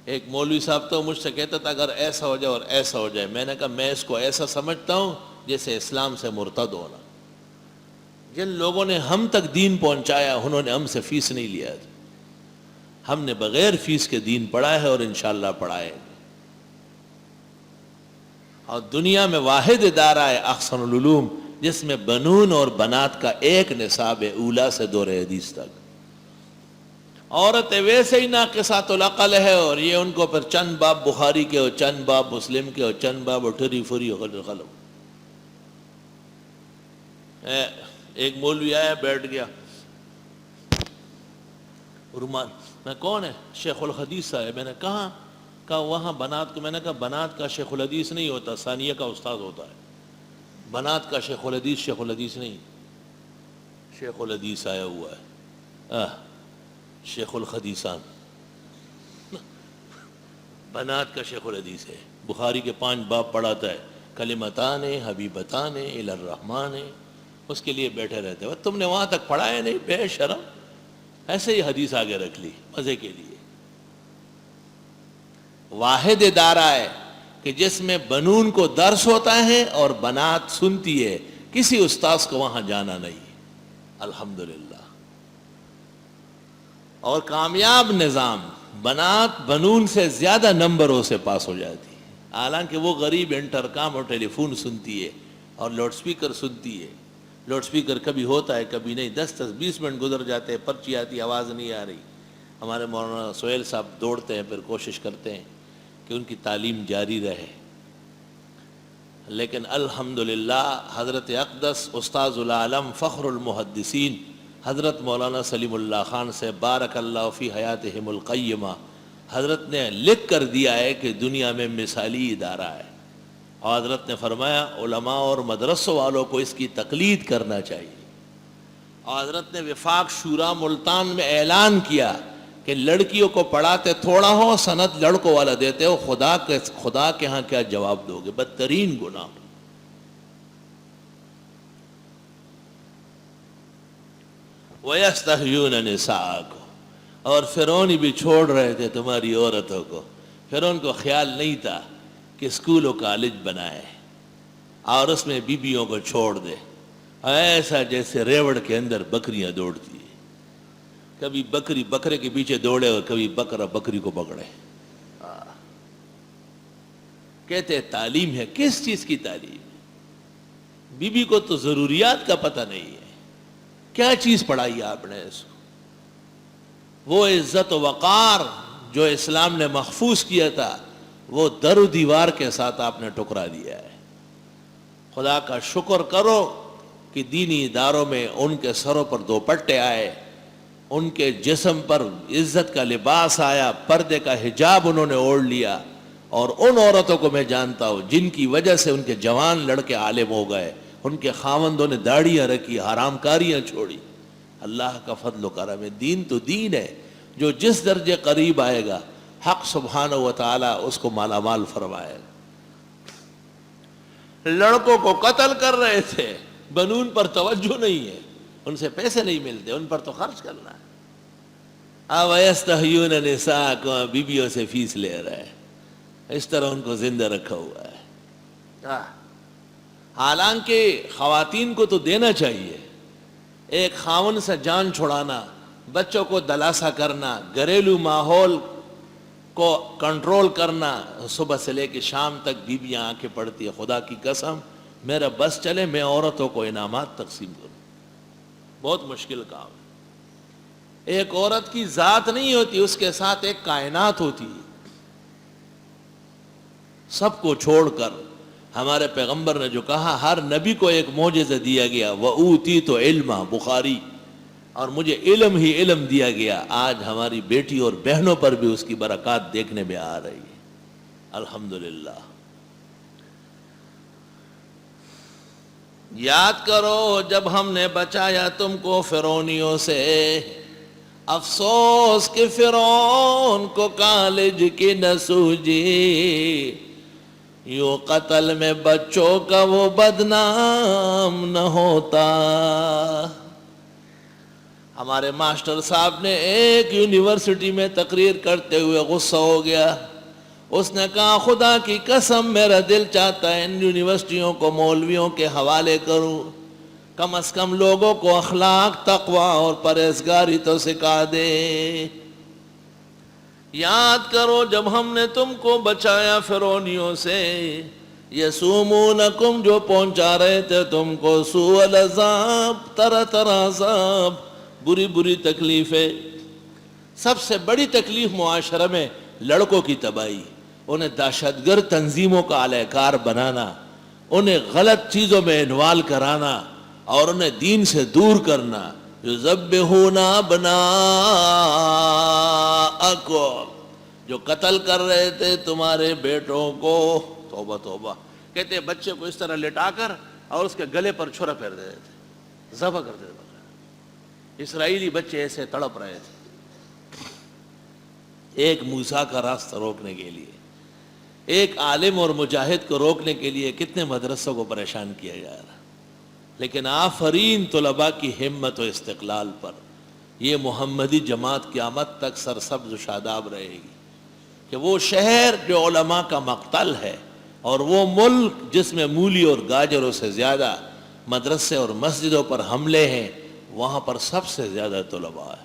ایک مولوی صاحب تو مجھ سے کہتا تھا اگر ایسا ہو جائے اور ایسا ہو جائے، میں نے کہا میں اس کو ایسا سمجھتا ہوں جیسے اسلام سے مرتد ہونا۔ جن لوگوں نے ہم تک دین پہنچایا انہوں نے ہم سے فیس نہیں لیا، ہم نے بغیر فیس کے دین پڑھا ہے اور انشاءاللہ پڑھائے گے۔ اور دنیا میں واحد ادارہ ہے احسن العلوم جس میں بنون اور بنات کا ایک نصاب ہے، اولا سے دور حدیث تک۔ عورتیں ویسے ہی ناقصات العقل ہے، اور یہ ان کو پھر چند باب بخاری کے اور چند باب مسلم کے اور چند باب اٹھری فری غلط۔ ایک مولوی آیا بیٹھ گیا، رومان میں کون ہے؟ شیخ الحدیث ہے۔ میں نے کہا وہاں بنات کو، میں نے کہا بنات کا شیخ الحدیث نہیں ہوتا، ثانیہ کا استاد ہوتا ہے، بنات کا شیخ الحدیث نہیں، شیخ الحدیث آیا ہوا ہے، شیخ الحدیثان، بنات کا شیخ الحدیث ہے، بخاری کے 5 باب پڑھاتا ہے، کلمتان حبیبتان الی الرحمن، اس کے لیے بیٹھے رہتے ہیں۔ تم نے وہاں تک پڑھا ہے نہیں، بے شرم، ایسے ہی حدیث آگے رکھ لی مزے کے لیے۔ واحد ادارہ ہے کہ جس میں بنون کو درس ہوتا ہے اور بنات سنتی ہے، کسی استاذ کو وہاں جانا نہیں، الحمدللہ۔ اور کامیاب نظام، بنات بنون سے زیادہ نمبروں سے پاس ہو جاتی ہے، حالانکہ وہ غریب انٹرکام اور ٹیلی فون سنتی ہے اور لاؤڈ سپیکر سنتی ہے۔ لاؤڈ سپیکر کبھی ہوتا ہے کبھی نہیں، 10-20 منٹ گزر جاتے ہیں، پرچی آتی آواز نہیں آ رہی۔ ہمارے مولانا سہیل صاحب دوڑتے ہیں، پھر کوشش کرتے ہیں کہ ان کی تعلیم جاری رہے۔ لیکن الحمدللہ حضرت اقدس استاذ العالم فخر المحدثین حضرت مولانا سلیم اللہ خان سے بارک اللہ فی حیاتہم القیمہ، حضرت نے لکھ کر دیا ہے کہ دنیا میں مثالی ادارہ ہے، اور حضرت نے فرمایا علماء اور مدرسوں والوں کو اس کی تقلید کرنا چاہیے۔ اور حضرت نے وفاق شورا ملتان میں اعلان کیا کہ لڑکیوں کو پڑھاتے تھوڑا ہو، سند لڑکوں والا دیتے ہو، خدا کے ہاں کیا جواب دو گے؟ بدترین گناہ۔ وَيَسْتَحْيُونَ نِسَاءَكُمْ، اور فرعون بھی چھوڑ رہے تھے تمہاری عورتوں کو۔ فرعون کو خیال نہیں تھا کہ اسکول و کالج بنائے اور اس میں بیویوں کو چھوڑ دے، ایسا جیسے ریوڑ کے اندر بکریاں دوڑتی ہیں، کبھی بکری بکرے کے پیچھے دوڑے اور کبھی بکرا بکری کو پکڑے۔ کہتے تعلیم ہے، کس چیز کی تعلیم؟ بیوی کو تو ضروریات کا پتہ نہیں ہے، کیا چیز پڑھائی آپ نے اس کو؟ وہ عزت و وقار جو اسلام نے محفوظ کیا تھا وہ در و دیوار کے ساتھ آپ نے ٹکرا دیا ہے۔ خدا کا شکر کرو کہ دینی اداروں میں ان کے سروں پر دوپٹے آئے، ان کے جسم پر عزت کا لباس آیا، پردے کا حجاب انہوں نے اوڑھ لیا۔ اور ان عورتوں کو میں جانتا ہوں جن کی وجہ سے ان کے جوان لڑکے عالم ہو گئے، ان کے خاوندوں نے داڑیاں رکھی، حرام کاریاں چھوڑی۔ اللہ کا فضل و کرم ہے، دین تو دین ہے، جو جس درجے قریب آئے گا حق سبحانہ و تعالیٰ اس کو مالا مال فرمائے گا۔ لڑکوں کو قتل کر رہے تھے، بنون پر توجہ نہیں ہے، ان سے پیسے نہیں ملتے، ان پر تو خرچ کرنا ہے۔ وَيَسْتَحْيُونَ نِسَاءَكُمْ، بیویوں سے فیس لے رہے ہیں، اس طرح ان کو زندہ رکھا ہوا ہے۔ حالانکہ خواتین کو تو دینا چاہیے، ایک خاون سے جان چھڑانا، بچوں کو دلاسا کرنا، گھریلو ماحول کو کنٹرول کرنا، صبح سے لے کے شام تک بیویاں آنکھیں پڑتی ہے۔ خدا کی قسم میرا بس چلے میں عورتوں کو انعامات تقسیم کروں، بہت مشکل کام ہے۔ ایک عورت کی ذات نہیں ہوتی، اس کے ساتھ ایک کائنات ہوتی ہے۔ سب کو چھوڑ کر ہمارے پیغمبر نے جو کہا، ہر نبی کو ایک معجزہ دیا گیا، وَأُوتِيتُ عِلْمًا، بخاری، اور مجھے علم ہی علم دیا گیا۔ آج ہماری بیٹی اور بہنوں پر بھی اس کی برکات دیکھنے میں آ رہی ہے، الحمدللہ۔ یاد کرو جب ہم نے بچایا تم کو فرعونیوں سے، افسوس کہ فرعون کو کالج کی نہ سوجی، یوں قتل میں بچوں کا وہ بدنام نہ ہوتا۔ ہمارے ماسٹر صاحب نے ایک یونیورسٹی میں تقریر کرتے ہوئے غصہ ہو گیا. اس نے کہا خدا کی قسم میرا دل چاہتا ہے ان یونیورسٹیوں کو مولویوں کے حوالے کروں, کم از کم لوگوں کو اخلاق, تقوی اور پرہیزگاری تو سکھا دے. یاد کرو جب ہم نے تم کو بچایا فرعونیوں سے, یسومونکم جو پہنچا رہے تھے تم کو سوء العذاب, طرح طرح عذاب, بری بری تکلیفیں. سب سے بڑی تکلیف معاشرہ میں لڑکوں کی تباہی, انہیں دہشت گرد تنظیموں کا اہلِ کار بنانا, انہیں غلط چیزوں میں انوالو کرانا اور انہیں دین سے دور کرنا. یذبحون ابناءکم, جو قتل کر رہے تھے تمہارے بیٹوں کو. توبہ توبہ. کہتے بچے کو اس طرح لٹا کر اور اس کے گلے پر چھرا پھیر دیتے تھے, ذبح کر دیتے تھے. اسرائیلی بچے ایسے تڑپ رہے تھے. ایک موسیٰ کا راستہ روکنے کے لیے, ایک عالم اور مجاہد کو روکنے کے لیے کتنے مدرسوں کو پریشان کیا جا رہا. لیکن آفرین طلباء کی ہمت و استقلال پر. یہ محمدی جماعت قیامت تک سرسبز و شاداب رہے گی کہ وہ شہر جو علماء کا مقتل ہے اور وہ ملک جس میں مولی اور گاجروں سے زیادہ مدرسے اور مسجدوں پر حملے ہیں, وہاں پر سب سے زیادہ طلباء ہے.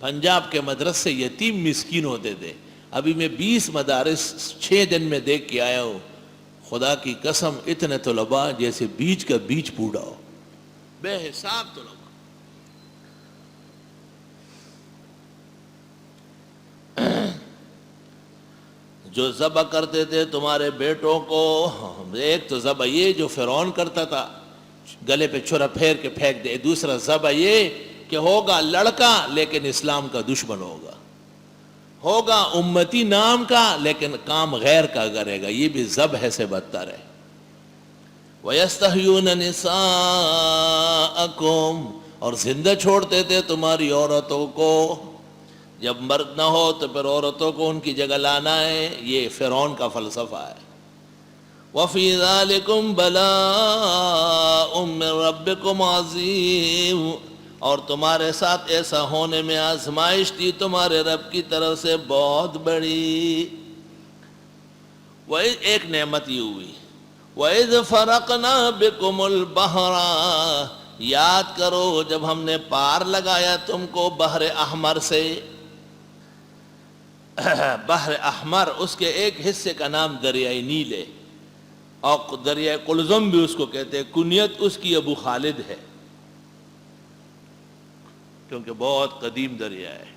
پنجاب کے مدرسے یتیم مسکین ہوتے تھے, ابھی میں 20 مدارس 6 دن میں دیکھ کے آیا ہوں. خدا کی قسم اتنے طلباء جیسے بیج کا بیج پوڑا ہو, بے حساب طلباء. جو ذبح کرتے تھے تمہارے بیٹوں کو, ایک تو ذبح یہ جو فرعون کرتا تھا, گلے پہ چھرا پھیر کے پھینک دے. دوسرا ذبح یہ کہ ہوگا لڑکا لیکن اسلام کا دشمن ہوگا, ہوگا امتی نام کا لیکن کام غیر کا کرے گا. یہ بھی ذبح سے بدتر ہے. وَيَسْتَحْيُونَ نِسَاءَكُمْ, اور زندہ چھوڑتے تھے تمہاری عورتوں کو. جب مرد نہ ہو تو پھر عورتوں کو ان کی جگہ لانا ہے. یہ فرعون کا فلسفہ ہے. وَفِي ذَلِكُمْ بَلَاءٌ مِّن رَبِّكُمْ عَظِيمٌ, اور تمہارے ساتھ ایسا ہونے میں آزمائش تھی تمہارے رب کی طرف سے بہت بڑی. وہ ایک نعمت یہ ہوئی. وَإِذْ فَرَقْنَا بِكُمُ الْبَحْرَ, یاد کرو جب ہم نے پار لگایا تم کو بحر احمر سے. بحر احمر اس کے ایک حصے کا نام دریائے نیل ہے, اور دریائے قلزم بھی اس کو کہتے ہیں. کنیت اس کی ابو خالد ہے کیونکہ بہت قدیم دریا ہے.